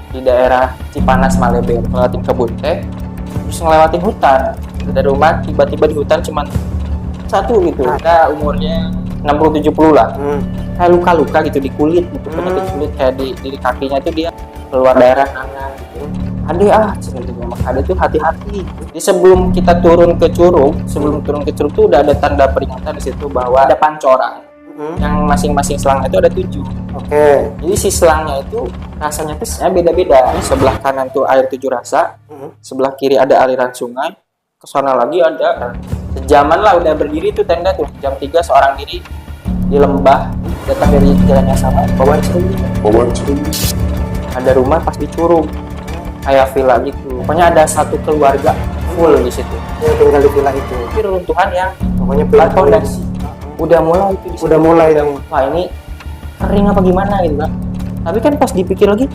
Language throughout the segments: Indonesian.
di daerah Cipanas Maleben, ngelewatin kebun teh, terus ngelewatin hutan. Dari rumah tiba-tiba di hutan cuman satu gitu, kita umurnya 60-70 lah. Kayak luka-luka gitu di kulit gitu, penyakit kulit kayak di kakinya itu dia keluar darah nanah gitu. Ade tuh hati-hati. Jadi sebelum kita turun ke Curug, tuh udah ada tanda peringatan di situ bahwa ada pancoran. Yang masing-masing selangnya itu ada 7. Oke. Jadi si selangnya itu rasanya tuh beda-beda. Sebelah kanan tuh air 7 rasa, sebelah kiri ada aliran sungai, ke sana lagi ada sejaman lah udah berdiri tuh tenda tuh. Jam 3 seorang diri di lembah, datang dari jalan yang sama, bawa cermin. Ada rumah pas di Curug, kayak villa gitu. Pokoknya ada satu keluarga full di situ. Yang tinggal di villa itu. Tapi runtuhan yang Pokoknya fondasi. Udah mulai itu di situ. Udah mulai nih. Wah ini kering apa gimana gitu kan. Tapi kan pas dipikir lagi,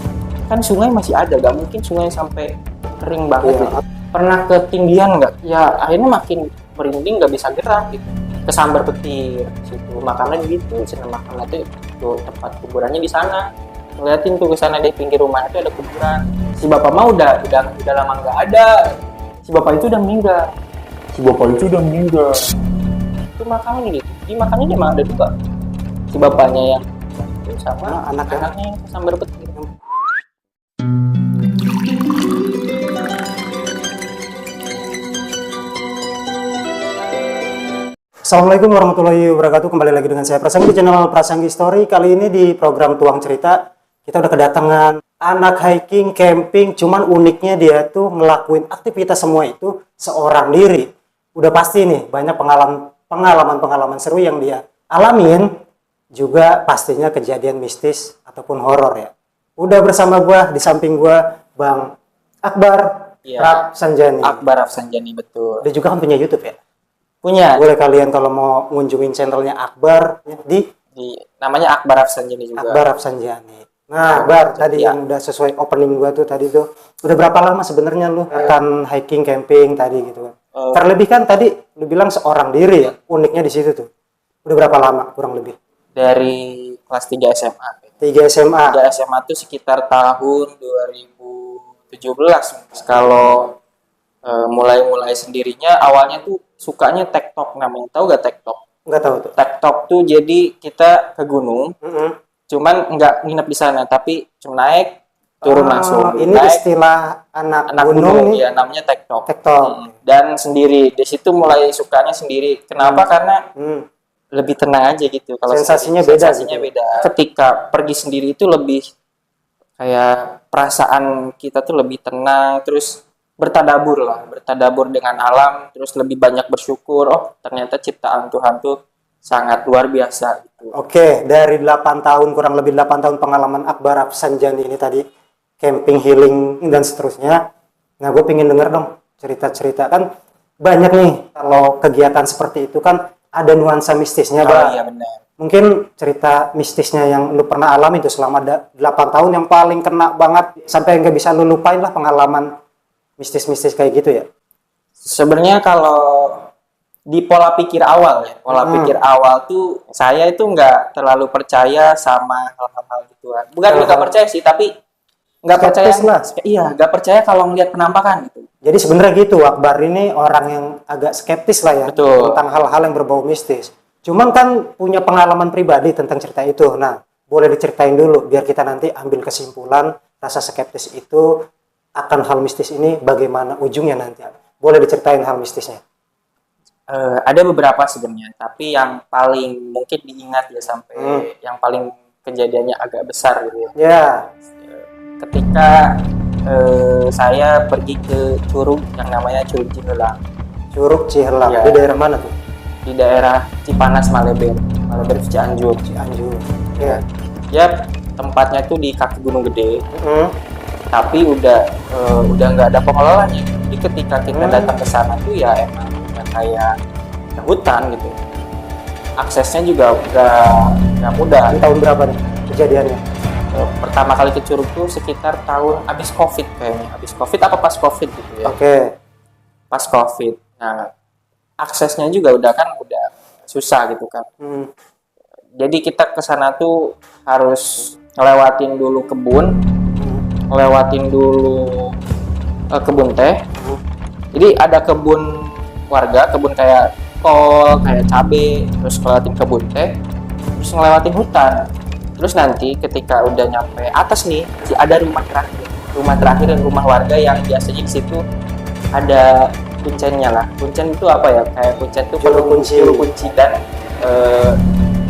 kan sungai masih ada, gak mungkin sungai sampai kering banget gitu. Pernah ketinggian nggak? Ya akhirnya makin merinding, nggak bisa gerak gitu. Kesambar petir situ, makannya gitu, senang makan itu tuh tempat kuburannya di sana. Ngeliatin tuh ke sana di pinggir rumah itu ada kuburan. Si bapak mah udah lama nggak ada. Si bapak itu udah meninggal. Itu makamnya gitu. Di makamnya memang ada juga. Si bapaknya yang sama anaknya yang kesambar petir. Assalamualaikum warahmatullahi wabarakatuh. Kembali lagi dengan saya Prasanggi di channel Prasanggi Story. Kali ini di program Tuang Cerita kita udah kedatangan anak hiking, camping. Cuman uniknya dia tuh ngelakuin aktivitas semua itu seorang diri. Udah pasti nih banyak pengalaman seru yang dia alamin. Juga pastinya kejadian mistis ataupun horor ya. Udah bersama gua, di samping gua Bang Akbar Rafsanjani. Akbar Rafsanjani, betul. Dia juga kan punya YouTube ya? Punya. Boleh kalian kalau mau ngunjungin channelnya Akbar di namanya Akbar Rafsanjani juga. Akbar Rafsanjani. Nah, Bar, tadi yang udah sesuai opening gua tuh tadi tuh. Udah berapa lama sebenarnya lu akan hiking, camping tadi gitu kan? Terlebih kan tadi lu bilang seorang diri ya. Uniknya di situ tuh. Udah berapa lama kurang lebih? Dari kelas 3 SMA. 3 SMA. 3 SMA tuh sekitar tahun 2017. Kalau mulai sendirinya awalnya tuh sukanya TikTok namanya. Tahu gak TikTok? Nggak tahu tuh. TikTok tuh jadi kita ke gunung. Cuman nggak nginep di sana, tapi cuma naik turun langsung. Ini naik, istilah anak gunung nih. ya namanya TikTok. Dan sendiri. Di situ mulai sukanya sendiri. Kenapa? Karena lebih tenang aja gitu. Kalau sensasinya beda. Ketika pergi sendiri itu lebih kayak perasaan kita tuh lebih tenang, terus bertadabur dengan alam, terus lebih banyak bersyukur. Oh, ternyata ciptaan Tuhan tuh sangat luar biasa gitu. Oke, dari 8 tahun, kurang lebih 8 tahun pengalaman Akbar Rafsanjani ini tadi, camping, healing, dan seterusnya. Nah, gue pengen denger dong cerita-cerita. Kan banyak nih, kalau kegiatan seperti itu kan ada nuansa mistisnya, Bang. Iya, benar. Mungkin cerita mistisnya yang lu pernah alami itu selama 8 tahun yang paling kena banget, sampai nggak bisa lu lupain lah pengalaman mistis-mistis kayak gitu ya. Sebenarnya kalau di pola pikir awal pikir awal tuh saya itu nggak terlalu percaya sama hal-hal gituan. Bukan nggak percaya sih, tapi nggak percaya lah. Iya, nggak percaya kalau ngelihat penampakan gitu. Jadi sebenarnya gitu, Akbar ini orang yang agak skeptis lah ya. Betul. Tentang hal-hal yang berbau mistis. Cuman kan punya pengalaman pribadi tentang cerita itu. Nah, boleh diceritain dulu biar kita nanti ambil kesimpulan rasa skeptis itu akan hal mistis ini bagaimana ujungnya nanti. Boleh diceritain hal mistisnya? Ada beberapa sebenarnya, tapi yang paling mungkin diingat ya sampai yang paling kejadiannya agak besar gitu ya. Ya. Ketika saya pergi ke Curug yang namanya Curug Cihelang. Curug Cihelang. Ya. Di daerah mana tuh? Di daerah Cipanas Maleben Cianjur. Ya. Ya, tempatnya tuh di kaki Gunung Gede. Tapi udah nggak ada pengelolanya. Jadi ketika kita datang ke sana tuh ya emang kayak hutan gitu. Aksesnya juga nggak mudah. Di tahun berapa nih kejadiannya? Pertama kali ke Curug tuh sekitar tahun habis Covid kayaknya. Habis Covid apa pas Covid gitu ya. Oke. Pas Covid. Nah, aksesnya juga udah susah gitu kan. Jadi kita ke sana tuh harus ngelewatin dulu kebun. ngelewatin dulu kebun teh. Jadi ada kebun warga, kebun kayak kol, kayak cabe, terus ngelewatin kebun teh, terus ngelewatin hutan. Terus nanti ketika udah nyampe atas nih, ada rumah terakhir dan rumah warga yang biasanya di situ ada kuncennya lah. Kuncen itu apa ya? Kayak kuncen itu juru kunci dan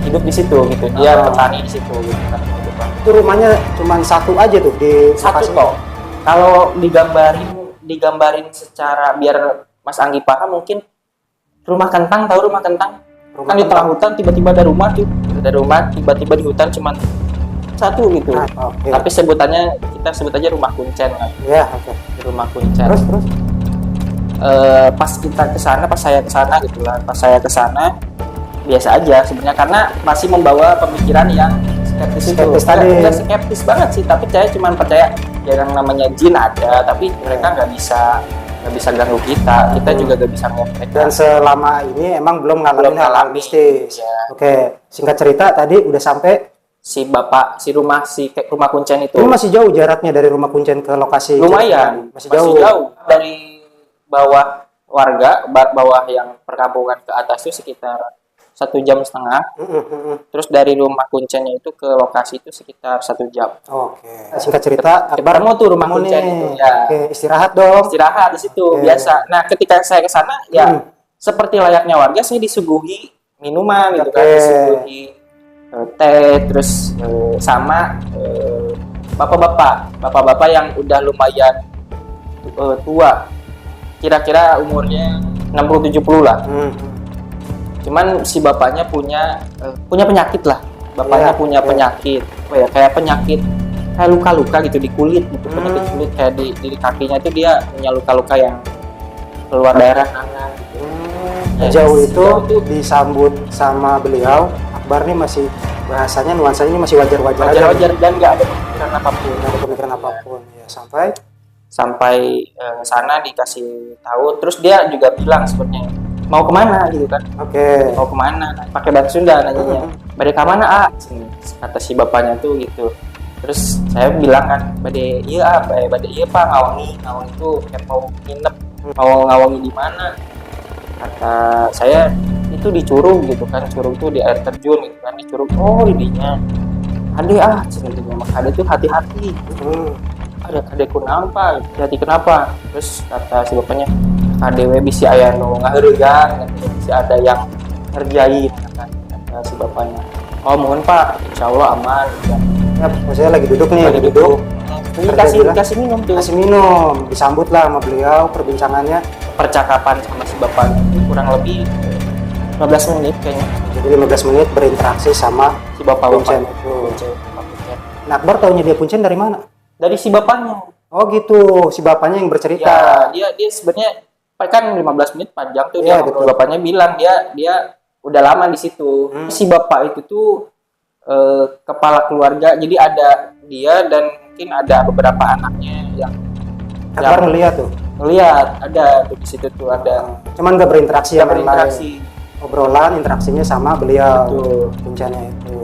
hidup di situ gitu. Dia petani di situ gitu kan. Itu rumahnya cuma satu aja tuh di Satu lokasi. toh. Kalau digambarin secara biar Mas Anggi paham, mungkin rumah kentang, tahu rumah kentang? Rumah Kan di tengah kentang. hutan tiba-tiba ada rumah tuh. Ada rumah tiba-tiba di hutan cuman satu gitu. Oke. Tapi sebutannya kita sebut aja rumah kuncen lah. Ya, oke. Rumah kuncen. Terus Pas kita kesana, pas saya kesana gitu lah. Pas saya kesana biasa aja sebenarnya karena masih membawa pemikiran yang skeptis itu. Skeptis tadi. Nggak skeptis banget sih, tapi saya cuma percaya ya yang namanya jin ada, tapi mereka nggak bisa ganggu kita juga nggak bisa ngeliat mereka. dan selama ini emang belum ngalamin hal ngalamin. mistis. Ya. Oke, singkat cerita tadi udah sampai. Kayak rumah kuncen itu Ini masih jauh jaraknya dari rumah kuncen ke lokasi. lumayan, Masih jauh. dari bawah warga, bawah yang perkampungan ke atas itu sekitar 1,5 jam. Terus dari rumah kuncennya itu ke lokasi itu sekitar 1 jam. Oke. Singkat cerita, Ketemu tuh rumah ketemu kuncen nih. itu ya. Oke, istirahat dong. Istirahat di situ Oke. biasa. Nah, ketika saya ke sana ya seperti layaknya warga, saya disuguhi minuman gitu kan, Oke. disuguhi teh, terus sama bapak-bapak yang udah lumayan tua. Kira-kira umurnya 60-70 lah. Cuman si bapaknya punya penyakit lah. Bapaknya Iya, punya iya. penyakit, apa ya, kayak penyakit kayak luka-luka gitu di kulit gitu. Penyakit kulit kayak di kakinya itu dia punya luka-luka yang keluar darah kanan gitu. Ya, Sejauh itu sejauh itu disambut sama beliau, Akbar nih masih bahasanya nuansanya ini masih wajar-wajar aja. wajar-wajar dan nggak ada pemikiran apapun. Nggak ada pemikiran apapun. Ya, Sampai sana dikasih tahu, terus dia juga bilang sebenarnya mau kemana gitu kan, oke. mau kemana, pakai bahasa Sunda nanyanya, bade kemana kata si bapaknya tuh gitu. Terus saya bilang kan, bade iya pak, ngawangi itu kayak mau nginep, mau ngawangi di mana, kata saya itu di Curug gitu kan. Curug tuh di air terjun gitu kan, di Curug. Oh ininya ade ada tuh hati-hati. Adeku nampak, hati kenapa? Terus kata si bapaknya, KDW bisa aya nu ngaheuregan, bisa ada yang ngerjain, kata si bapaknya. Oh mohon pak, insya Allah aman. Ya, maksudnya lagi duduk nih, Lagi duduk. Kerja Dikasih minum tuh. Kasih minum, disambut lah sama beliau, perbincangannya. Percakapan sama si bapaknya itu kurang lebih 15 menit kayaknya. Jadi 15 menit berinteraksi sama Si bapak Kuncen itu. Kuncen. Nah, Akbar taunya dia Kuncen dari mana? Dari si bapaknya. Oh gitu, si bapaknya yang bercerita. Ya, dia sebenarnya kan 15 menit panjang tuh Iya, dia ngobrol. betul. Bapaknya bilang dia udah lama di situ. Si bapak itu tuh kepala keluarga. Jadi ada dia dan mungkin ada beberapa anaknya yang Akbar ngeliat tuh. ngelihat ada tuh di situ tuh ada Cuman gak berinteraksi yang sama yang lain. berinteraksi. Obrolan, interaksinya sama beliau. Betul. Kuncennya itu.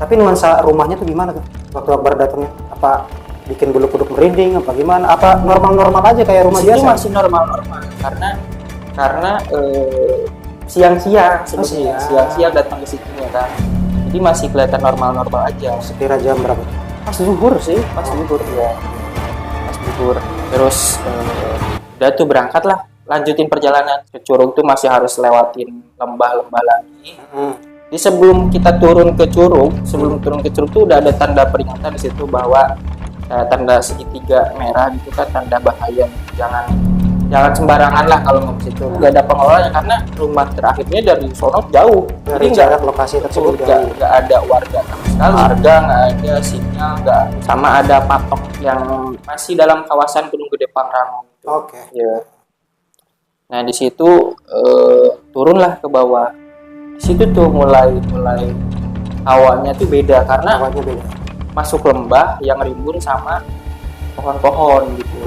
Tapi nuansa rumahnya tuh gimana tuh? Waktu Akbar datangnya? Apa bikin bulu kuduk merinding apa gimana? Apa normal-normal aja kayak rumah Di situ biasa? masih normal-normal karena siang-siang sebetulnya siang. siang-siang datang ke situ ya kan. Jadi masih kelihatan normal-normal aja. Sekira jam berapa? Pas zuhur sih, pas zuhur ya. Pas zuhur. Terus udah tuh berangkat lah, lanjutin perjalanan. Ke Curug tuh masih harus lewatin lembah-lembah lagi. Jadi sebelum kita turun ke Curug tuh udah ada tanda peringatan di situ bahwa tanda segitiga merah gitu kan, tanda bahaya. Jangan sembarangan lah kalau mau ke situ. Nggak ada pengelolanya karena rumah terakhirnya dari sono jauh. Dari Jadi jarak lokasi tersebut jauh. nggak ada warga sama sekali. Warga nggak ada, sinyal nggak. Sama ada patok yang masih dalam kawasan Gunung Gede Pangrango. Oke. Ya. Nah di situ turunlah ke bawah. Di situ tuh mulai awalnya tuh beda karena Awalnya beda. masuk lembah yang rimbun sama pohon-pohon gitu.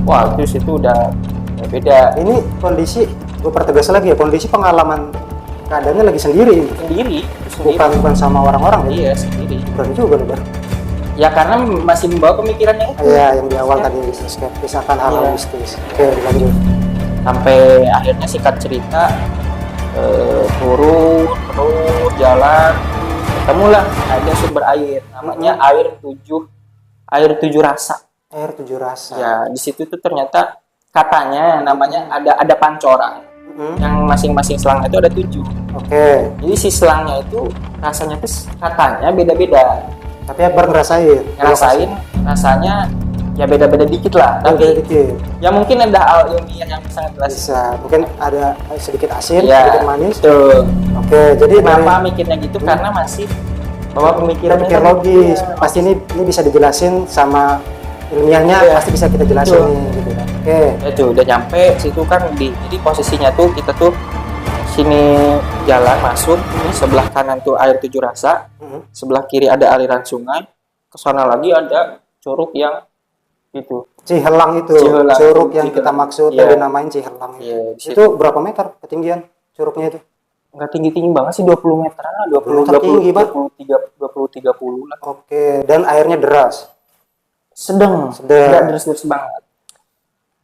Wah itu situ udah beda. Ini kondisi, gue pertegas lagi ya, kondisi pengalaman keadaannya lagi sendiri. Sendiri. Bukan sama orang-orang ya? Iya sendiri. Bukan juga nih, Bar. Ya karena masih membawa pemikirannya itu. Iya, yang di awal tadi skeptis akan hal mistis. Oke, lanjut. Sampai akhirnya singkat cerita turun jalan, ketemulah ada sumber air namanya air tujuh rasa. Air tujuh rasa. Ya di situ tuh ternyata katanya namanya ada pancoran yang masing-masing selang itu ada 7. Oke. Jadi si selangnya itu rasanya tuh katanya beda-beda. Tapi Akbar ngerasain rasanya ya beda-beda dikit lah. Tapi dikit. ya mungkin ada hal ilmiah yang bisa ngejelasin. Bisa, mungkin ada sedikit asin, Ya, sedikit manis. Betul. Oke, jadi Kenapa mikirnya gitu? Karena masih bawa pemikiran pikir logis. Pasti ini bisa dijelasin sama ilmiahnya, pasti bisa kita jelasin nih, gitu kan. Oke. Itu udah nyampe situ kan jadi posisinya tuh kita tuh sini jalan masuk, ini sebelah kanan tuh air tujuh rasa, sebelah kiri ada aliran sungai, ke sana lagi ada curug yang itu. Cihelang itu, curug yang kita maksud tadi namain Cihelang. Itu berapa meter ketinggian curugnya itu? Nggak tinggi-tinggi banget sih, 20 meteran lah, 20 tinggi banget. 30 lah. Oke, dan airnya deras. Sedang deras banget.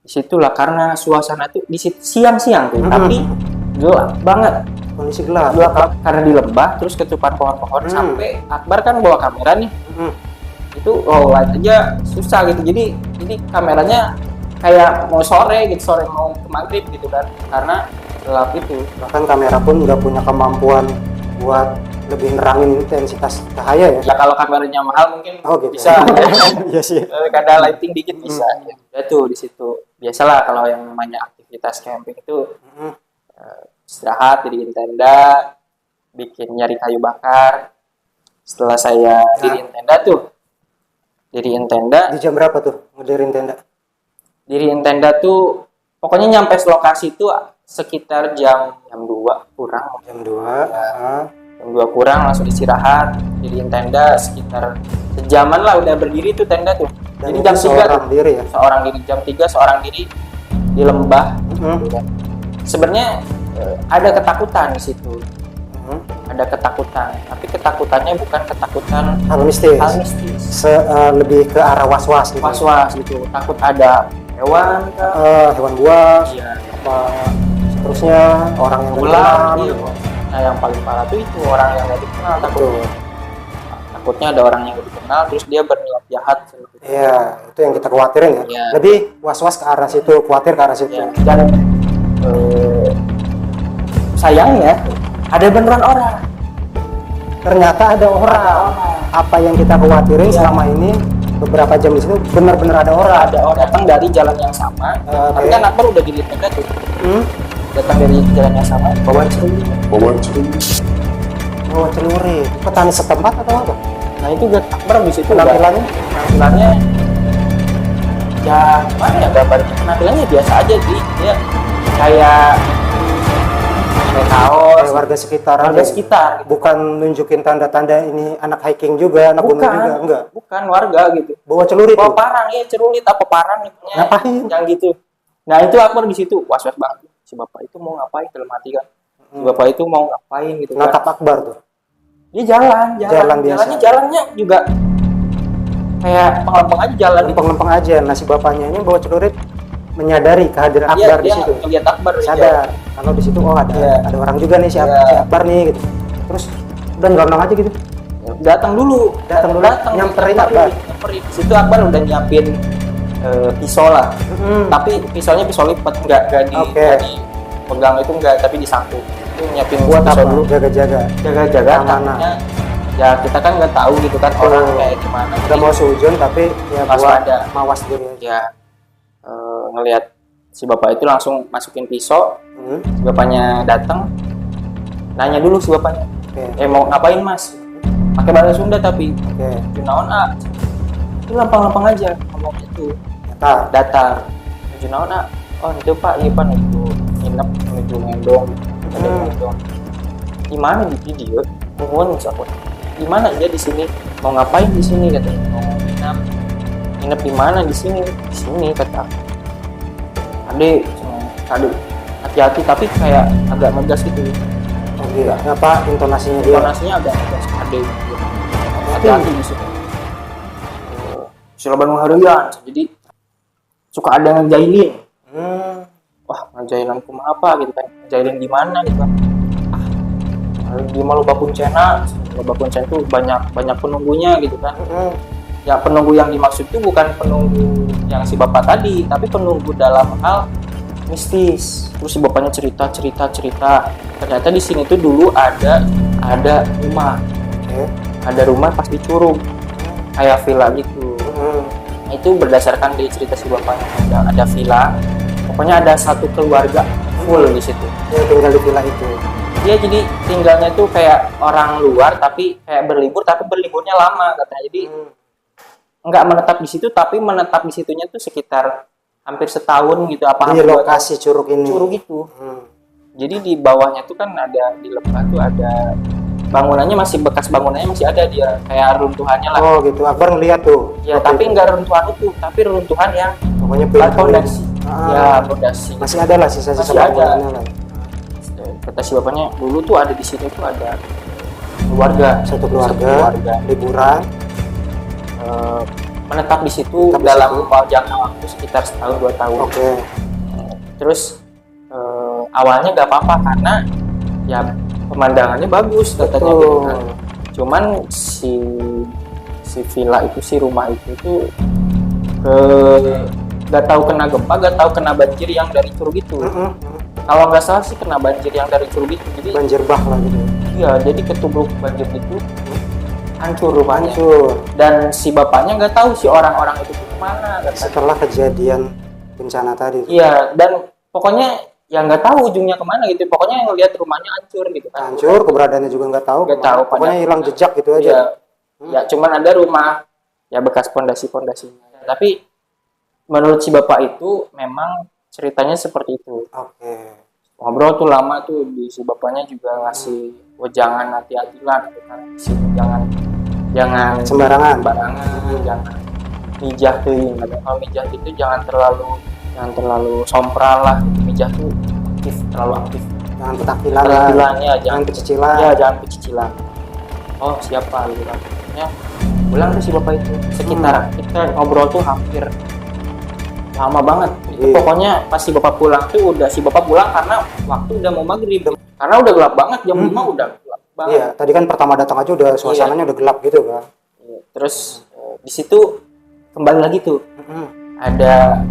Disitulah karena suasana tuh di siang-siang tuh, tapi gelap banget. Kondisi gelap karena di lembah, terus ketupan pohon-pohon sampai Akbar kan bawa kamera nih. Itu low light aja susah gitu. Jadi kameranya kayak mau sore mau ke maghrib gitu kan, karena gelap itu. Bahkan kamera pun nggak punya kemampuan buat lebih nerangin intensitas cahaya ya. Ya kalau kameranya mahal mungkin gitu. bisa. Iya sih. Kada lighting dikit bisa. Ya tuh di situ. Biasalah kalau yang namanya aktivitas camping itu istirahat, diriin tenda, nyari kayu bakar. Setelah saya diriin tenda di jam berapa tuh ngedirin tenda? Diriin tenda tuh pokoknya nyampe lokasi tuh sekitar jam 2 kurang. Jam 2. Jam 2 kurang langsung istirahat, diriin tenda sekitar sejaman lah udah berdiri tuh tenda tuh. Dan jadi jam 3 seorang diri ya? Seorang diri jam 3 seorang diri di lembah. Sebenarnya ada ketakutan di situ. Ada ketakutan, tapi ketakutannya bukan ketakutan hal mistis. Lebih ke arah was-was gitu. Was-was gitu. Takut ada hewan hewan buas. Iya. Apa seterusnya orang yang ular. Iya. Nah, yang paling parah tuh itu orang yang gak dikenal takutnya ada orang yang gak dikenal terus dia berniat jahat. Iya, itu yang kita khawatirin ya. Iya. Lebih was-was ke arah situ, khawatir ke arah situ. Ya. Dan sayangnya ada beneran orang. Ternyata ada orang. Apa yang kita khawatirin selama ini beberapa jam di situ benar-benar ada orang. Ada orang datang dari jalan yang sama. Tapi kan Akbar udah di tenda tuh. Datang dari jalan yang sama, bawa celuri. Petani setempat atau apa? Nah itu Akbar di situ penampilannya ya gimana ya gambarnya, penampilannya biasa aja sih, dia kayak kaos warga sekitar gitu. Bukan nunjukin tanda-tanda ini anak hiking juga, anak gunung juga, enggak. Bukan warga gitu. Bawa celurit. Bawa parang ya, celurit apa parang gitu. Ngapain? Yang gitu. Nah, itu Akbar di situ was-was banget. Si bapak itu mau ngapain dalam hati kan? Si bapak itu mau ngapain gitu kan. Natap Akbar tuh. Dia jalan biasa. Jalannya juga kayak penglempeng aja jalan. Penglempeng aja. Nah, si bapaknya ini bawa celurit menyadari kehadiran Akbar di situ. Lihat Akbar sadar kalau di situ ada orang juga nih si Akbar nih gitu. Terus udah ngelondong aja gitu. Datang dulu nyamperin Akbar. Di situ Akbar udah nyiapin pisau lah. Tapi pisaunya pisau lipat enggak dipegang itu enggak, tapi disangkut. Itu nyiapin buat pisau apa? dulu. Jaga-jaga takutnya ya kita kan nggak tahu gitu kan orang kayak gimana. Udah mau seujun tapi ya buat mawas diri aja. Ya ngelihat si bapak itu langsung masukin pisau. Si bapaknya datang nanya dulu si bapaknya, mau ngapain mas? Pakai bahasa Sunda tapi junaon itu lampang-lampang aja ngomong itu datar junaon oh itu pak iya pak itu nginep menuju ngendong gimana di video mohon siapa gimana dia di sini mau ngapain di sini katanya mau nginep di mana di sini kata adek hati-hati tapi kayak agak megas gitu. Apa intonasinya dia? Intonasinya agak megas adek hati-hati di situ. Susilo Banu Harian. Jadi suka ada yang ngejailin. Wah, ngejailin kumaha apa gitu kan. Ngejailin gimana gitu kan. Di Loba Kuncena tuh banyak penunggunya gitu kan. Ya penunggu yang dimaksud itu bukan penunggu yang si bapak tadi, tapi penunggu dalam hal mistis. Terus si bapaknya cerita. Ternyata di sini tuh dulu ada rumah. Ada rumah pas di Curug, kayak villa gitu. Nah, itu berdasarkan dari cerita si bapaknya. Ada villa. Pokoknya ada satu keluarga full di situ. Dia tinggal di villa itu. Dia jadi tinggalnya tuh kayak orang luar tapi kayak berlibur, tapi berliburnya lama katanya. Jadi nggak menetap di situ, tapi menetap di situnya tuh sekitar hampir setahun gitu. Di lokasi Curug ini. Curug itu. Jadi di bawahnya tuh kan ada, di lembah tuh ada bangunannya, bekas bangunannya masih ada, dia kayak runtuhannya lah. Oh gitu, Akbar ngeliat tuh. Ya tapi nggak runtuhan itu, tapi runtuhan yang pokoknya fondasi. Ya fondasi. Masih ada lah sisa-sisa bangunannya lah. Kata si bapaknya dulu tuh ada di sini tuh ada satu keluarga liburan, menetap di situ dalam jangka waktu sekitar setahun 2 tahun. Terus awalnya nggak apa-apa karena ya pemandangannya bagus katanya gitu kan. Cuman si villa itu, si rumah itu nggak tahu kena gempa, nggak tahu kena banjir yang dari Curug itu. Kalau nggak salah sih kena banjir yang dari Curug itu. Jadi banjir bah lah gitu. Iya, jadi ketubruk banjir itu hancur rumahnya. Dan si bapaknya nggak tahu si orang-orang itu kemana. Setelah kejadian bencana tadi. Iya, dan pokoknya ya nggak tahu ujungnya kemana gitu. Pokoknya yang lihat rumahnya hancur gitu kan. Hancur, keberadaannya juga nggak tahu. Pokoknya hilang jejak gitu aja. Ya cuman ada rumah ya bekas pondasinya. Tapi menurut si bapak itu memang ceritanya seperti itu. Ngobrol tuh lama tuh, si bapaknya juga ngasih wejangan hati-hatilah gitu kan. Jangan sembarangan, jangan mijah tuh. Kalau mijah itu jangan terlalu sompral lah. Mijah tuh terlalu aktif. Jangan petakbilan ya, jangan pecicilan. Ya, jangan pecicilan. Oh, siapa gitu kan. Ya, pulang tuh si bapak itu. Sekitar kita ngobrol tuh hampir lama banget. Itu pokoknya pas si bapak pulang tuh si bapak pulang karena waktu udah mau maghrib. Karena udah gelap banget, jam 5 udah gelap banget. Iya, tadi kan pertama datang aja udah suasananya udah gelap gitu kan. Terus di situ kembali lagi tuh. Ada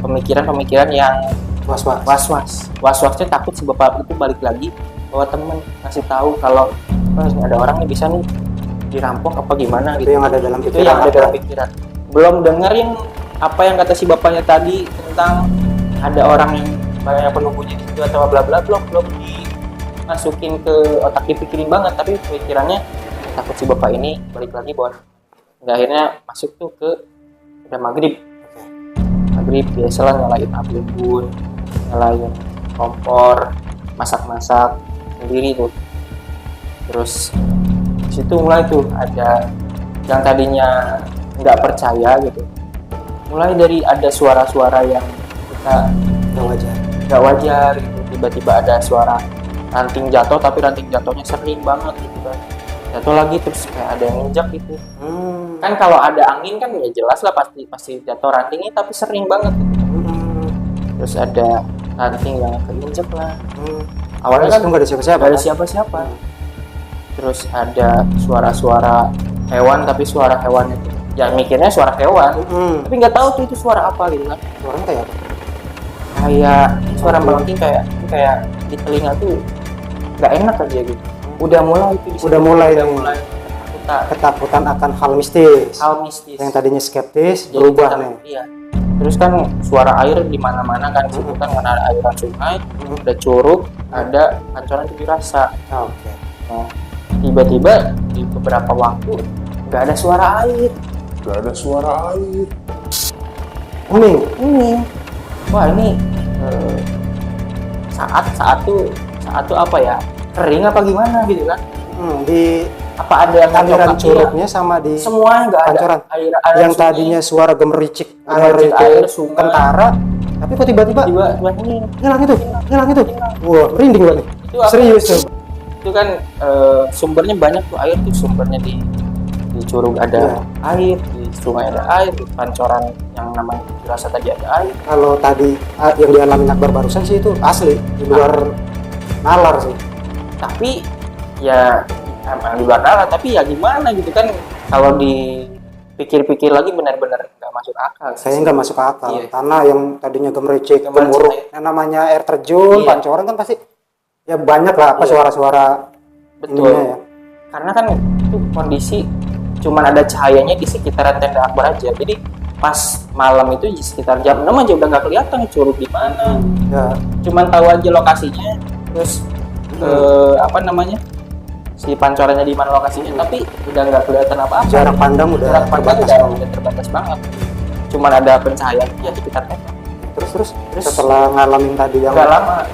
pemikiran yang was-wasnya takut si bapak itu balik lagi bawa temen ngasih tahu kalau ada orang nih bisa nih dirampok apa gimana gitu. Itu yang ada dalam pikiran. Belum dengerin apa yang kata si bapaknya tadi tentang ada orang yang banyak penunggunya di situ atau bla bla, belum dimasukin ke otak, dipikirin banget, tapi pikirannya takut si bapak ini balik lagi nggak, akhirnya masuk tuh ke udah maghrib biasalah nyalain api unggun, nyalain kompor, masak sendiri tuh. Terus situ mulai tuh ada yang tadinya nggak percaya gitu, mulai dari ada suara-suara yang kita nggak wajar gitu. Tiba-tiba ada suara ranting jatuh, tapi ranting jatuhnya sering banget gitu kan. Jatuh lagi terus kayak ada yang nginjak gitu. Kan kalau ada angin kan ya jelas lah pasti jatuh rantingnya, tapi sering banget gitu. Terus ada ranting yang keinjak lah. Awalnya kan nggak ada siapa-siapa. Terus ada suara-suara hewan, tapi suara hewan itu ya mikirnya suara hewan, tapi nggak tahu tuh itu suara apa gitu kan. Suaranya kayak apa? Kayak suara melengking, kayak di telinga tuh nggak enak aja gitu. Udah mulai ketakutan akan hal mistis. Yang tadinya skeptis berubah nih. Iya. Terus kan suara air di mana-mana kan, situ kan karena ada aliran sungai, ada curug, ada pancoran tujuh rasa. Nah, tiba-tiba di beberapa waktu nggak ada suara air. Hening. Wah ini saat tuh apa ya, kering apa gimana gitu kan. Di apa ada aliran curugnya sama di semuanya nggak ada air yang sungai. Tadinya suara gemericik air sungai, kentara, tapi kok tiba-tiba hilang itu. Wah, merinding banget. Serius tuh. Itu kan sumbernya banyak tuh, air tuh sumbernya di di curug ada air, di sungai ada air, di pancoran yang namanya dirasa tadi ada air. Kalau tadi yang dialami Akbar barusan sih itu asli, di luar nalar sih. Tapi ya emang di luar nalar, tapi ya gimana gitu kan, kalau dipikir-pikir lagi benar-benar nggak masuk akal. Kayaknya nggak masuk akal. Iya. Tanah yang tadinya gemericik, gemuruh, yang namanya air terjun, pancoran kan pasti ya banyak lah apa suara-suara. Betul. Ininya, ya. Karena kan itu kondisi cuman ada cahayanya di sekitaran tenda Akbar aja. Jadi pas malam itu di sekitar jam 6 aja udah nggak kelihatan curug di mana. Ya. Cuman tahu aja lokasinya, terus apa namanya, si pancorannya di mana lokasinya, tapi udah nggak kelihatan apa-apa. Jarak pandang udah terbatas banget. Cuman ada pencahayaan ya sekitar tenda. Terus setelah ngalamin tadi yang nggak lama,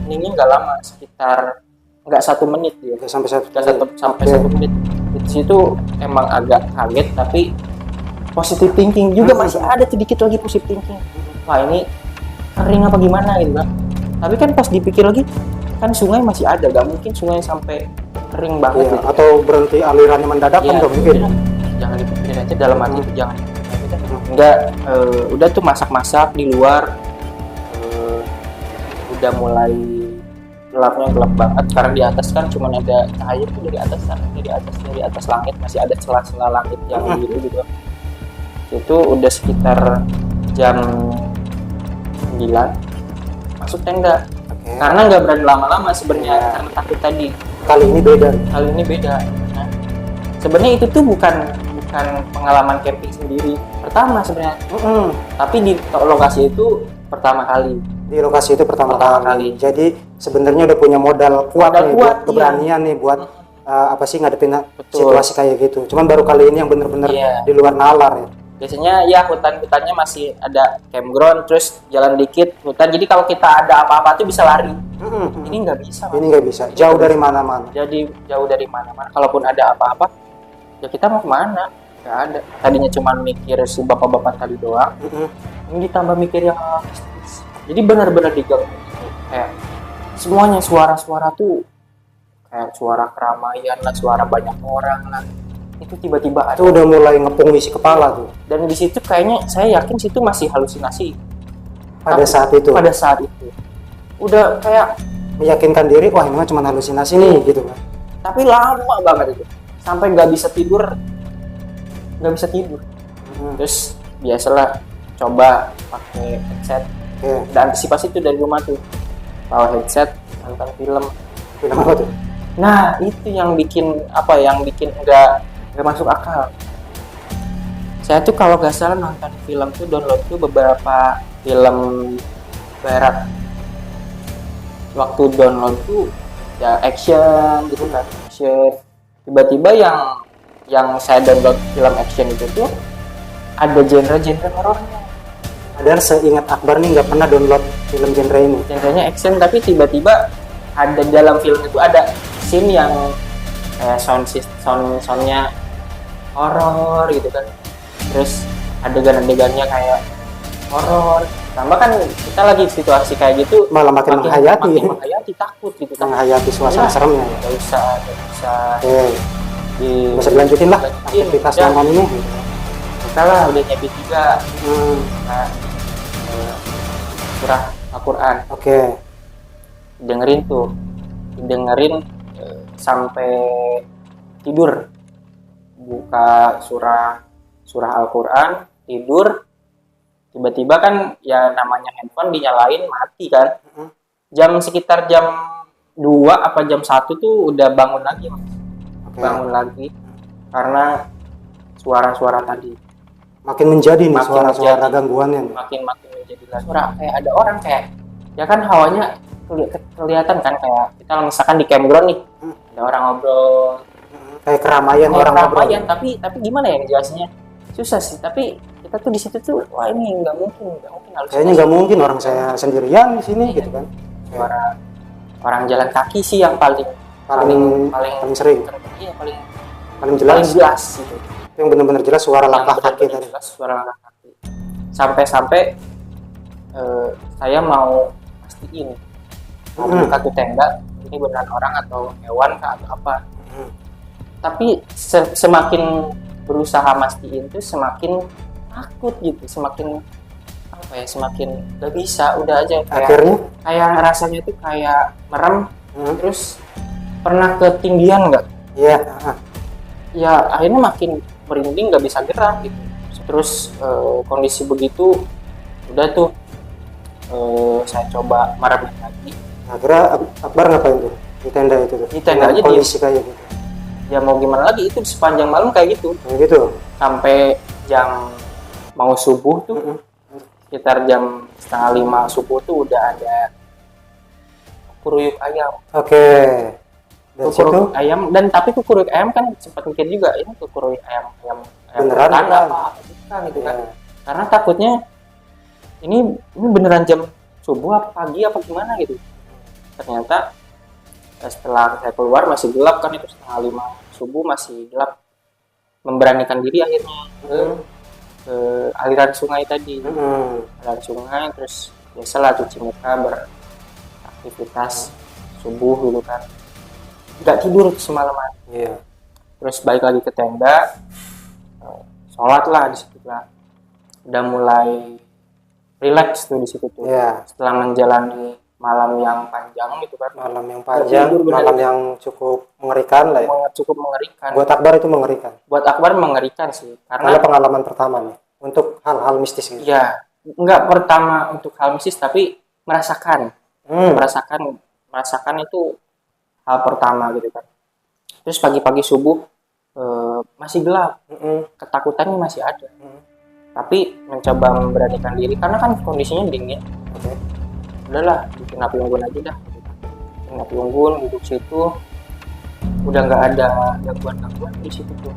ini nggak lama, sekitar nggak 1 menit dia. nggak sampai Sampai 1 menit. Di situ emang agak kaget, tapi positive thinking juga masih ada sedikit lagi positive thinking. Wah ini kering apa gimana gitu kan. Tapi kan pas dipikir lagi, kan sungai masih ada, gak mungkin sungai sampai kering banget gitu. Atau berhenti alirannya mendadak kan nggak mungkin. Jangan dipikirin aja dalam hati itu, jangan dipikirin aja. Enggak, udah tuh masak-masak di luar, udah mulai gelap banget. Sekarang di atas kan cuma ada cahaya tuh dari atas langit masih ada celah-celah langit yang biru gitu. Itu udah sekitar jam 9 masuk tenda. Karena nggak berani lama-lama sebenarnya, karena takut tadi. Kali ini beda. Nah, sebenarnya itu tuh bukan pengalaman camping sendiri pertama sebenarnya, tapi di lokasi itu pertama kali. Di lokasi itu pertama kali. Jadi sebenarnya udah punya modal kuat nih, buat keberanian nih buat apa sih ngadepin situasi kayak gitu. Cuman baru kali ini yang bener-bener di luar nalar ya. Biasanya ya hutan-hutannya masih ada campground, terus jalan dikit hutan. Jadi kalau kita ada apa-apa tuh bisa lari. Ini nggak bisa. Ini nggak bisa. Jauh dari mana-mana. Jadi jauh dari mana-mana. Kalaupun ada apa-apa, ya kita mau kemana? Nggak ada. Tadinya cuma mikir si bapak-bapak tadi doang. Ini ditambah mikir yang mistis. Jadi benar-benar diganggu. Kayak semuanya suara-suara tuh kayak suara keramaian lah, suara banyak orang lah. Itu tiba-tiba ada. Itu udah mulai ngepung isi kepala tuh. Dan di situ kayaknya saya yakin situ masih halusinasi. Pada saat itu. Udah kayak meyakinkan diri, wah ini mah cuma halusinasi nih gitu kan. Tapi lama banget itu. Sampai nggak bisa tidur. Terus biasalah coba pakai headset. Dan antisipasi itu dari rumah tuh. Bawa headset, nonton film. Film apa tuh? Nah, itu yang bikin nggak masuk akal. Saya tuh kalau nggak salah nonton film tuh download tuh beberapa film barat. Waktu download tuh ya action gitu kan, action. Tiba-tiba yang saya download film action itu tuh ada genre horornya. Padahal seingat Akbar nih nggak pernah download film genre ini. Genrenya action, tapi tiba-tiba ada dalam film itu ada scene yang kayak soundnya horor gitu kan. Terus adegan-adegannya kayak horor. Tambah kan kita lagi situasi kayak gitu malah makin menghayati, takut gitu kan. Menghayati suasana seremnya. Nggak usah. Bisa dilanjutin lah aktivitas nonton ini. Kita lah udah nyepi juga. Nah, surah Al-Quran. Dengerin sampai tidur. Buka surah Al-Quran, tidur. Tiba-tiba kan ya namanya handphone dinyalain mati kan. Sekitar jam 2 apa jam 1 tuh udah bangun lagi, Mas. Bangun lagi karena suara-suara tadi. Makin menjadi nih suara-suara gangguannya. Makin menjadi suara kayak ada orang kayak ya kan hawanya kelihatan kan kayak kita misalkan di campground nih ada orang ngobrol kayak keramaian orang ngobrol. Tapi gimana ya jelasinnya, susah sih. Tapi kita tuh di situ tuh wah ini nggak mungkin kayaknya nggak mungkin orang saya sendirian di sini gitu kan. Suara orang jalan kaki sih yang paling sering. Iya, paling jelas gitu. Yang benar-benar jelas suara langkah kaki tadi. Suara langkah kaki. Sampai saya mau pastiin buka tuh tenda ini beneran orang atau hewan kah atau apa. tapi semakin berusaha mastiin tuh semakin takut gitu, semakin apa ya, semakin gak bisa, udah aja Akhirnya kayak rasanya tuh kayak merem. Terus pernah ketinggian nggak? iya. Ya akhirnya makin merinding, nggak bisa gerak gitu. Terus kondisi begitu udah tuh saya coba meremin lagi. Akhirnya Akbar ngapain tuh di tenda itu tuh? Di tenda Dengan aja kondisi kayak gitu. Ya mau gimana lagi, itu sepanjang malam kayak gitu Gitu. sampai jam mau subuh tuh, sekitar jam 4:30 subuh tuh udah ada kukuruyuk ayam. Oke. Dari situ Kukuruyuk ayam, dan tapi kukuruyuk ayam kan sempat mikir juga ini kukuruyuk ayam beneran hutan kan? apa bukan gitu kan. Iya. Karena takutnya ini beneran jam subuh apa pagi apa gimana gitu. Ternyata setelah saya keluar masih gelap kan, itu 4:30 subuh masih gelap. Memberanikan diri akhirnya ke aliran sungai tadi. Aliran sungai, terus biasalah cuci muka, beraktivitas subuh gitu kan. Nggak tidur semalaman. Iya. Terus balik lagi ke tenda, sholat lah di situ lah. Udah mulai relax tuh di situ tuh. Iya. Setelah menjalani malam yang panjang gitu kan. Malam yang panjang, malam yang cukup mengerikan lah ya. Cukup mengerikan. Buat Akbar itu mengerikan. Buat Akbar mengerikan sih, Karena karena pengalaman pertama nih untuk hal-hal mistis gitu. ya nggak pertama untuk hal mistis, tapi merasakan itu hal pertama gitu kan. Terus pagi-pagi subuh masih gelap, ketakutannya masih ada. Tapi mencoba memberanikan diri karena kan kondisinya dingin. Udahlah, bikin api unggun aja dah. Bikin api unggun, duduk situ. Udah nggak ada gangguan-gangguan di situ tuh.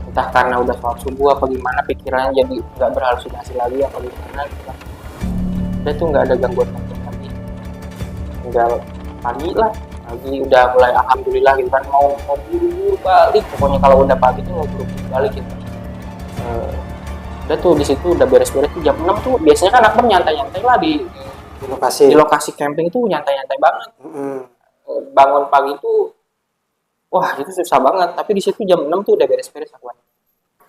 Entah karena udah sholat subuh apa gimana, pikirannya jadi nggak berhalusinasi lagi apa gimana gitu kan. Udah tuh nggak ada gangguan-gangguan lagi. Tinggal pagi lah. Pagi udah mulai alhamdulillah gitu kan, mau buru-buru balik. Pokoknya kalau udah pagi tuh mau buru-buru balik gitu. Udah tuh di situ udah beres-beres tuh jam 6 tuh biasanya kan Akbar nyantai-nyantai lah di lokasi camping itu, nyantai-nyantai banget. Bangun pagi tuh wah itu susah banget, tapi di situ jam 6 tuh udah beres-beres aku.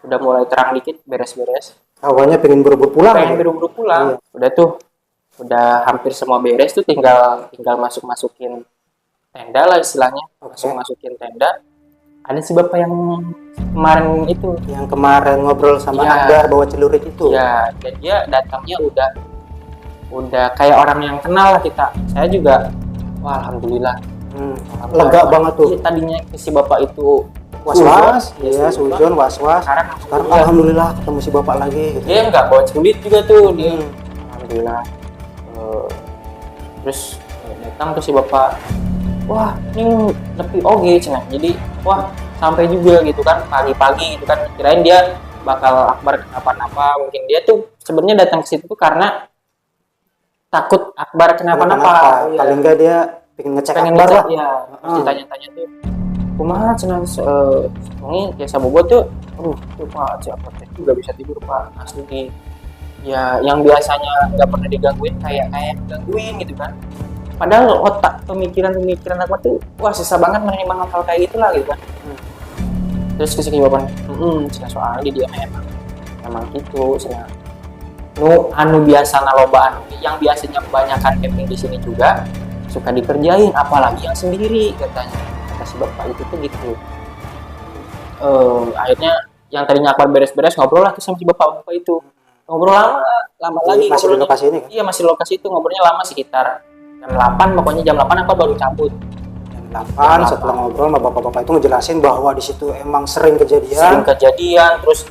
Udah mulai terang dikit, beres-beres. Awalnya pengen buru-buru pulang. Iya. Udah tuh udah hampir semua beres tuh, tinggal masukin tenda lah istilahnya. Masukin tenda. Ada si bapak yang kemarin itu, yang kemarin ngobrol sama ya, Akbar bawa celurit itu. Ya, dan dia datangnya udah kayak orang yang kenal lah kita. Saya juga wah alhamdulillah. Lega banget tuh. Tadinya si bapak itu was-was, iya, sujon was-was. Sekarang alhamdulillah ketemu si bapak lagi. Gitu. Dia nggak bawa celurit juga tuh dia. Alhamdulillah. Terus datang tuh si bapak. Wah, ini lebih oke cenah. Jadi, wah sampai juga gitu kan pagi-pagi gitu kan. Kirain dia bakal Akbar kenapa-napa. Mungkin dia tuh sebenarnya datang ke situ tuh karena takut Akbar kenapa-napa. Ya. Paling enggak dia pengen Akbar lah. Ya, tanya-tanya tuh. Kumaha cenah ini kayak sabobot tuh. Tuh Pak, siapa tuh nggak bisa tidur Pak. Asli ya yang biasanya nggak pernah digangguin kayak digangguin gitu kan. Padahal otak pemikiran Akbar tuh wah susah banget menerima hal kayak gitulah gitu kan. Terus kesini bapak soalnya dia emang gitu sih. Anu biasa nalobaan yang biasanya kebanyakan camping di sini juga suka dikerjain, apalagi yang sendiri katanya. Kata si bapak itu tuh gitu. Akhirnya yang tadinya Akbar beres-beres ngobrol lah tuh sama si bapak itu. Ngobrol lama lagi. Masih di lokasi ini kan? Iya masih di lokasi itu, ngobrolnya lama sekitar jam 8, pokoknya jam 8 Akbar baru cabut. Jam 8 setelah ngobrol sama bapak-bapak itu ngejelasin bahwa di situ emang sering kejadian, terus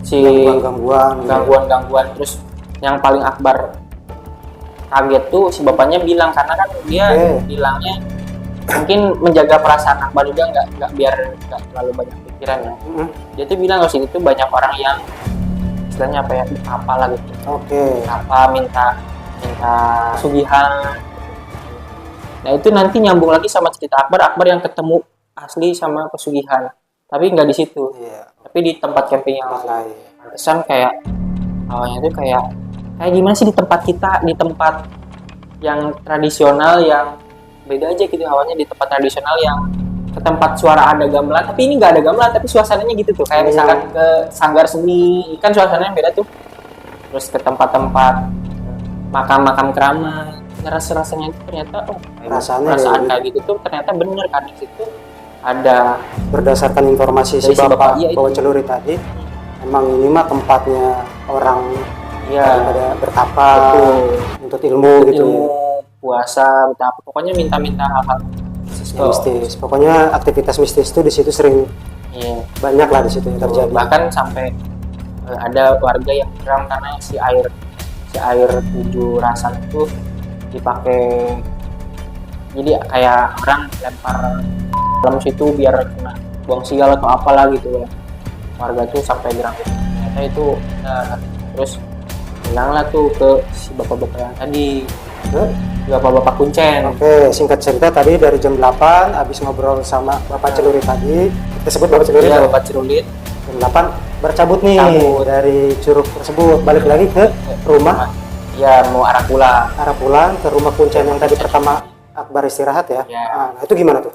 si gangguan, terus yang paling Akbar kaget tuh si bapaknya bilang, karena kan dia bilangnya mungkin menjaga perasaan Akbar juga nggak biar nggak terlalu banyak pikiran ya. Dia tuh bilang kalau sini tuh banyak orang yang istilahnya apa ya, apalah gitu. Apa minta sugihan. Nah itu nanti nyambung lagi sama cerita Akbar yang ketemu asli sama pesugihan, tapi nggak di situ, tapi di tempat camping yang lain. Kesan kayak awalnya tuh kayak gimana sih di tempat kita, di tempat yang tradisional yang beda aja gitu awalnya, di tempat tradisional yang ke tempat suara ada gamelan, tapi ini nggak ada gamelan, tapi suasananya gitu tuh, kayak misalkan ke sanggar seni, kan suasananya beda tuh. Terus ke tempat-tempat makam-makam keramat, rasanya itu ternyata perasaan kayak gitu tuh ternyata bener kan di situ ada. Berdasarkan informasi si bapak bawa celurit tadi, emang ini mah tempatnya orang pada bertapa, untuk ilmu gitu, ilmu, puasa, betapa, pokoknya minta-minta hal-hal mistis. Pokoknya aktivitas mistis itu di situ sering banyak lah di situ yang terjadi. Bahkan sampai ada warga yang geram karena si air 7 rasan itu dipakai, jadi kayak orang lempar dalam situ biar kena buang sial atau apalah gitu ya. Warga tuh sampai geram gitu. Ternyata itu terus bilanglah tuh ke si bapak-bapak yang tadi, ke bapak-bapak kuncen. Oke, singkat cerita tadi dari jam 8 habis ngobrol sama bapak celurit tadi, kita sebut bapak celurit. Iya, bapak celurit. Jam 8 bercabut nih dari curug tersebut, balik lagi ke rumah. Ya, mau arah pulang ke rumah kuncen yang tadi pertama Akbar istirahat ya. Nah, itu gimana tuh?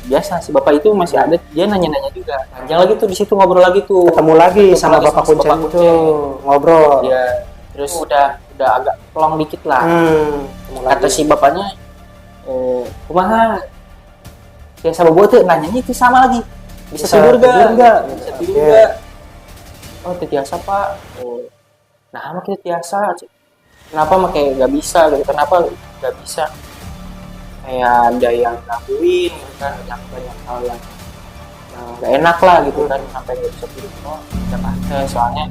Biasa si bapak itu masih ada, dia nanya-nanya juga. Panjang lagi tuh di situ, ngobrol lagi tuh. Ketemu lagi sama bapak kuncen itu, ngobrol. Iya. Terus udah agak pelong dikit lah. Kata si bapaknya, kumaha biasa bawa tuh nanyanya itu sama lagi. Bisa tidur gak? Bisa tidur gak? Oh, tiasa pak. Nah, mah kita tiasa. Kenapa mah kayak gak bisa gitu? Kenapa gak bisa? Kayak ada yang gangguin gitu kan, banyak hal yang gak enak lah gitu kan, sampai gak bisa tidur. Oh, udah pasti soalnya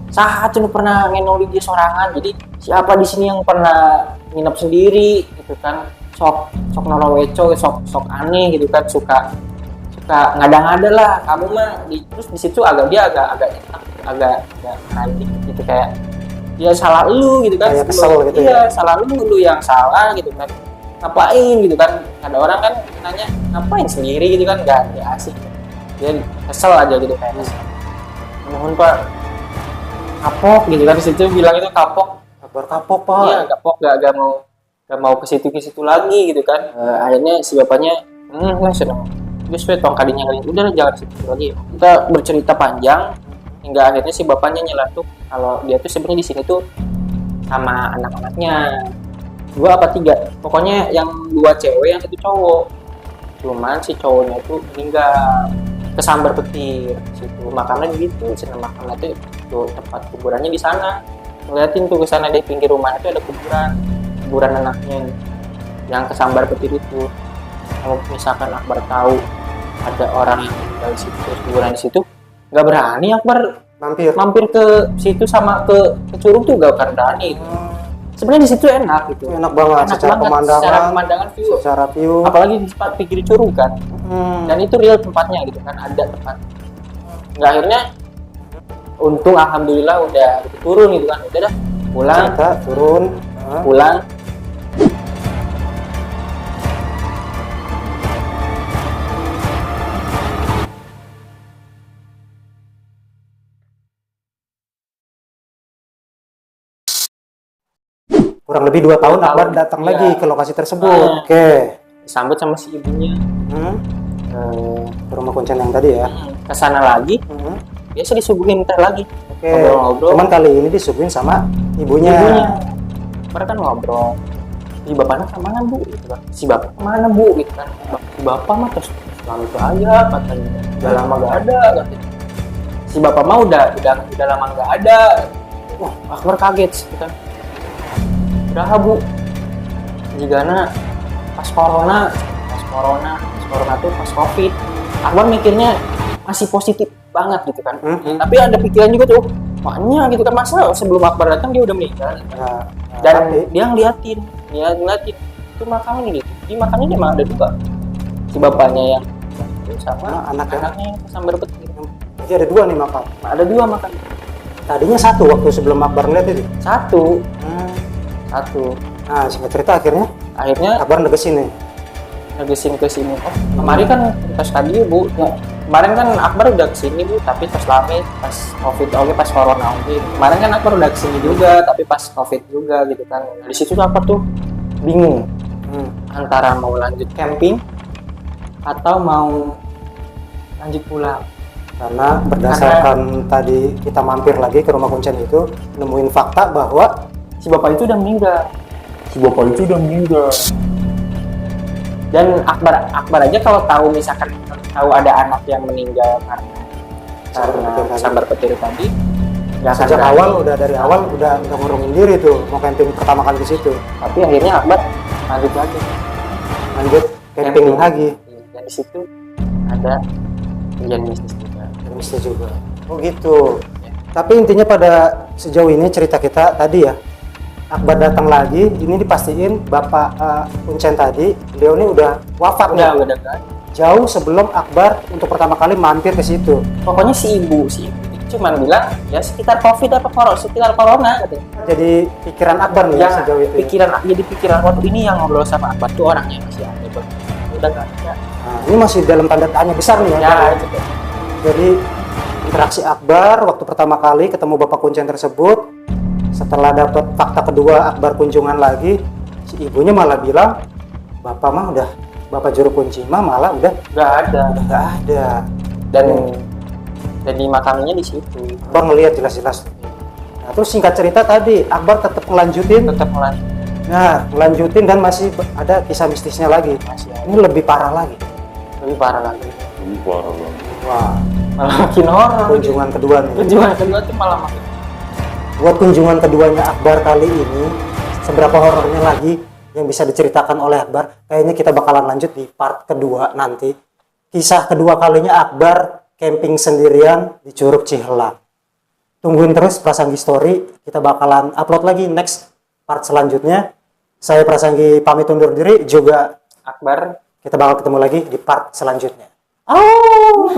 saat itu pernah ngenoli dia sorangan. Jadi siapa di sini yang pernah nginep sendiri gitu kan, sok noroweco, sok aneh gitu kan, suka ngada-ngada lah kamu mah terus di situ agak ranting gitu, kayak dia salah lu gitu kan, kayak kesel gitu ya salah lu yang salah gitu kan, ngapain gitu kan, ada orang kan nanya ngapain sendiri gitu kan, nggak asik, dia kesel aja gitu kayak mohon pak kapok gitu kan, di situ bilang itu kapok pak. Iya, kapok, gak mau ke situ lagi gitu kan. Akhirnya si bapaknya seneng terus tong kadinya udah jangan situ lagi. Kita bercerita panjang hingga akhirnya si bapaknya nyeletuk kalau dia tuh sebenarnya di sini tuh sama anak-anaknya 2 apa 3, pokoknya yang 2 cewek yang 1 cowok. Cuman si cowoknya tuh meninggal kesambar petir situ, makamnya gitu, senang makamnya tuh tempat kuburannya di sana. Ngeliatin tuh ke sana di pinggir rumah itu ada kuburan anaknya yang kesambar petir itu. Kalau misalkan Akbar tahu ada orang yang tinggal di situ, kuburan di situ, nggak berani Akbar mampir ke situ sama ke curug tuh nggak akan berani. Sebenarnya di situ enak gitu. Enak banget secara pemandangan, secara view. Apalagi di pinggir curug kan. Dan itu real tempatnya gitu kan, ada tempat. Nggak, akhirnya untung alhamdulillah udah turun gitu kan, udah dah pulang. Pulang. Kurang lebih 2 tahun Akbar datang lagi ke lokasi tersebut. Oke. Disambut sama si ibunya. Ke rumah kuncen yang tadi ya. Ke sana lagi. Biasa disuguhin teh lagi. Ngobrol-ngobrol. Cuman kali ini disuguhin sama ibunya. Mereka kan ngobrol. Si bapaknya kemana bu? Gitu kan. Si bapak kemana bu? Gitu kan. Si bapak mah terus selalu itu aja katanya. Udah lama gak ada katanya. Si bapak mah udah lama gak ada. Wah, Akbar kaget gitu kan. Udah bu, jigana pas corona tuh pas covid, Akbar mikirnya masih positif banget gitu kan. Tapi ada pikiran juga tuh, makanya gitu kan, masa sebelum Akbar datang dia udah meninggal. Dan dia ngeliatin itu makamnya gitu. Di makamnya dia emang ada 2, si bapaknya yang sama anaknya yang kesambar petir. Jadi ada 2 nih makam. Ada 2 makam. Tadinya 1 waktu sebelum Akbar ngeliat itu. 1. Nah, singkat cerita akhirnya Akbar negesin ke sini. Oh, kemarin kan pas tadi bu, kemarin kan Akbar udah kesini bu, tapi pas lama pas covid pas corona kemarin kan Akbar udah kesini juga, tapi pas covid juga gitu kan. Di situ tuh Akbar tuh bingung antara mau lanjut camping atau mau lanjut pulang. Karena berdasarkan tadi kita mampir lagi ke rumah kuncen itu, nemuin fakta bahwa Si bapak itu udah meninggal. Dan Akbar aja kalau tahu misalkan tahu ada anak yang meninggal karena sambar petir tadi, nggak akan sejak berani. awal dari awal udah ngurungin diri tuh mau camping pertama kali ke situ. Tapi akhirnya Akbar lanjut lagi. Lanjut camping lagi. Dan di situ ada kejadian mistis juga. Mistis juga. Oh gitu. Tapi intinya pada sejauh ini cerita kita tadi ya, Akbar datang lagi, ini dipastiin Bapak Kuncen tadi, beliau ini udah wafat nih. Udah kan. Jauh sebelum Akbar untuk pertama kali mampir ke situ. Pokoknya si ibu itu cuman bilang ya sekitar COVID apa sekitar corona gitu. Jadi pikiran Akbar nih Ya, sejauh itu. pikiran waktu ini yang ngobrol sama Akbar tuh orangnya masih ada. Udah nggak ada. Nah, ini masih dalam tanda tanya besar nih ya. Ya, itu tuh. Jadi interaksi Akbar waktu pertama kali ketemu Bapak Kuncen tersebut, setelah dapat fakta kedua Akbar kunjungan lagi, si ibunya malah bilang Bapak mah udah, Bapak juru kunci mah malah udah Nggak ada. nggak ada. Dan dimakaminya di situ. Akbar ngelihat jelas-jelas. Nah, terus singkat cerita tadi Akbar tetap melanjutin. Tetap melanjut. Nah, melanjutin dan masih ada kisah mistisnya lagi. Masih ada. Ini lebih parah lagi. Lebih parah lagi. Wah, Malah makin horor. kunjungan kedua nih. Kunjungan kedua tuh malah makin. Buat kunjungan keduanya Akbar kali ini, seberapa horornya lagi yang bisa diceritakan oleh Akbar? Kayaknya kita bakalan lanjut di part kedua nanti. Kisah kedua kalinya Akbar camping sendirian di Curug Cihelak. Tungguin terus Prasanggi Story, kita bakalan upload lagi next part selanjutnya. Saya Prasanggi pamit undur diri, juga Akbar. kita bakal ketemu lagi di part selanjutnya. Oh.